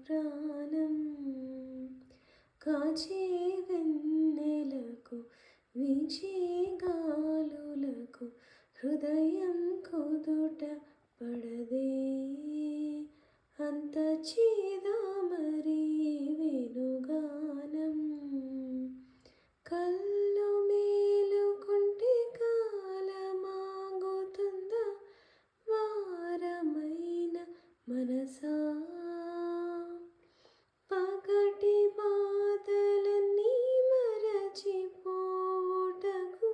ప్రాణం కాచే వెన్నెలకు వీచే గాలులకు హృదయం కుదుట పడదే అంత చేదామరి వెనుగానం కళ్ళు మేలుకుంటే కాలమాగుతుందా వారమైన మనసా పగటి బాధలన్నీ మరచిపోవుటకు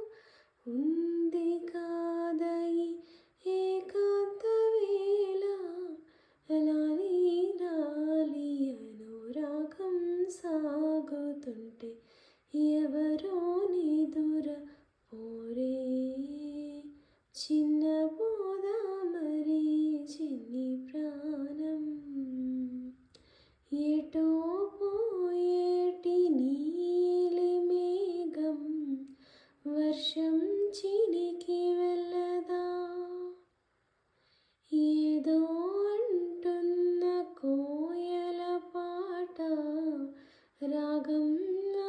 ఉంది కాదయి ఏకాంత వేళ లాలి లాలి అనురాగం సాగుతుంటే ఎవరో నిదుర పోరే చిన్న పోదామరి చిన్ని ప్రాణం ఎటో పోయేటి నీలి మేఘం వర్షం చినికి వెళ్ళదా ఏదో అంటున్న కోయల పాట రాగం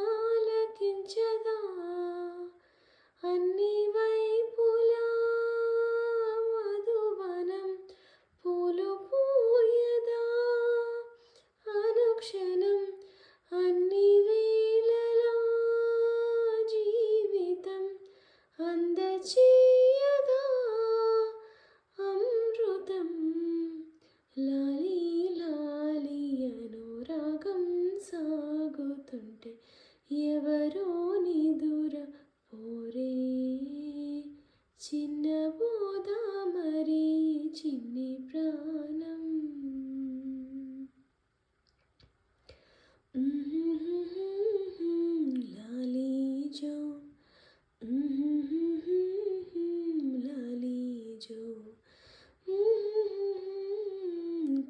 ఆలకించదా అన్ని వైపులా మధువనం పూలు పూయదా అనుక్షణం అన్ని వేళలా జీవితం అందచేయదా అమృతం లాలి లాలి అనురాగం సాగుతుంటే ఎవరో నిదుర పోరే చిన్న పోదామరి చిన్ని ప్రాణం లాలి జో లాలి జో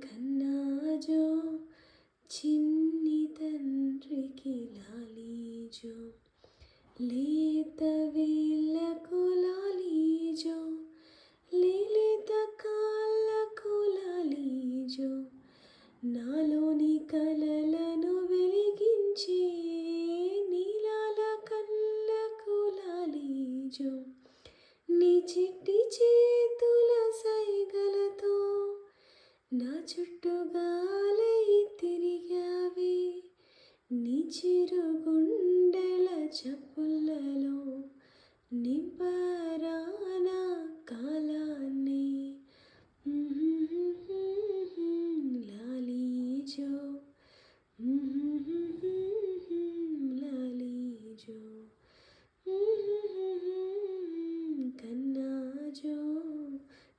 కన్నా జో చిన్ని తండ్రికి లాలి జో లేత వేళ్ళకు లాలి జో లేత కాళ్ళకు లాలి జో నాలోని కలలను వెలిగించే నీలాల కళ్ళకు లాలి జో నీ చిట్టి చేతుల సైగలతో నా చుట్టూ గాలై తిరిగావే నీ చిరు గుండెల చప్పులలో నింపరానా కాలాన్ని లాలి జో లాలి జో కన్నా జో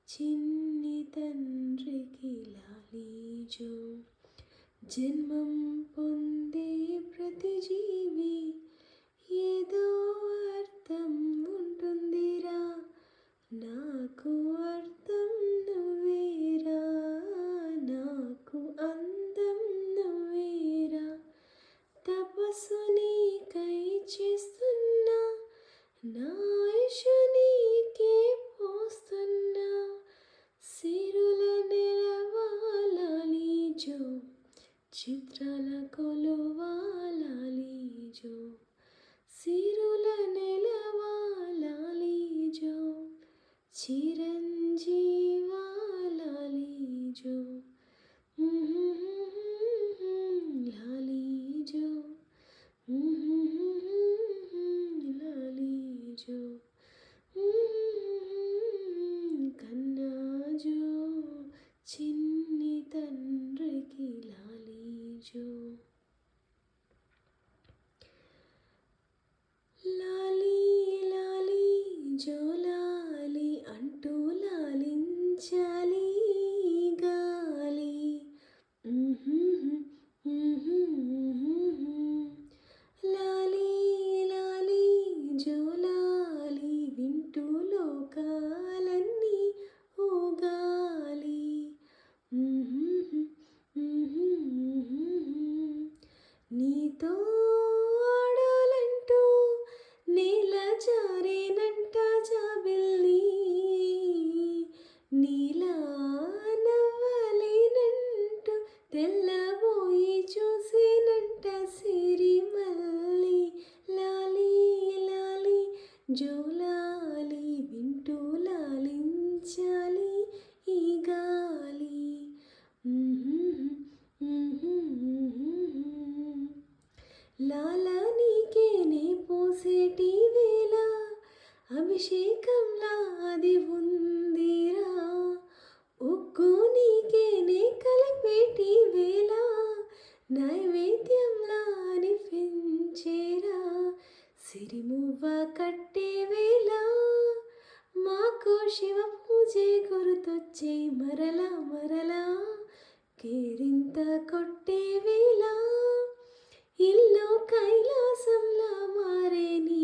చిన్ని తండ్రికి లాలి జో జన్మం పొందే ప్రతి జీవి ఏదో అర్థం ఉంటుందిరా నాకు అర్థం నువ్వేరా నాకు అందం నువ్వేరా తపస్సు నీకై చేస్తున్నా నా ఆయుషు నీకే పోస్తున్నా సిరుల నెలవాలాలి జో చిత్రాల కొలువాలాలి జో సిరుల నెలవాలాలి జో చిరంజీవాలాలి జో లాలి జో లాలి జో కన్నా జో చిన్ని తండ్రికి లాలి జో లాలి లాలి జో లాలి అంటూ లాలించాలి గాలి లాలి లాలి జో లాలి వింటూ లోకాలన్నీ ఊగాలి నీతో ఆడాలంటూ నేల జారేనంట జాబిల్లి నీలా నవ్వలేనంటూ తెల్లబోయి చూసేనంట సిరిమల్లి. లాలి లాలి జోలాలి వింటూ లాలించాలి ఈ గాలి. లాలా నీకేనే పోసేటి వేళ అభిషేకంలా అది ఉందిరా. ఉక్కు నీకేనే కలిపేటి వేళ నైవేద్యంలా అనిపించేరా. సిరిమువ్వ కట్టే వేళ మాకు శివ పూజే గుర్తొచ్చే మరలా మరలా. కేరింత కొట్టే వేళ ఇల్లు కైలాసంలా మారే నీ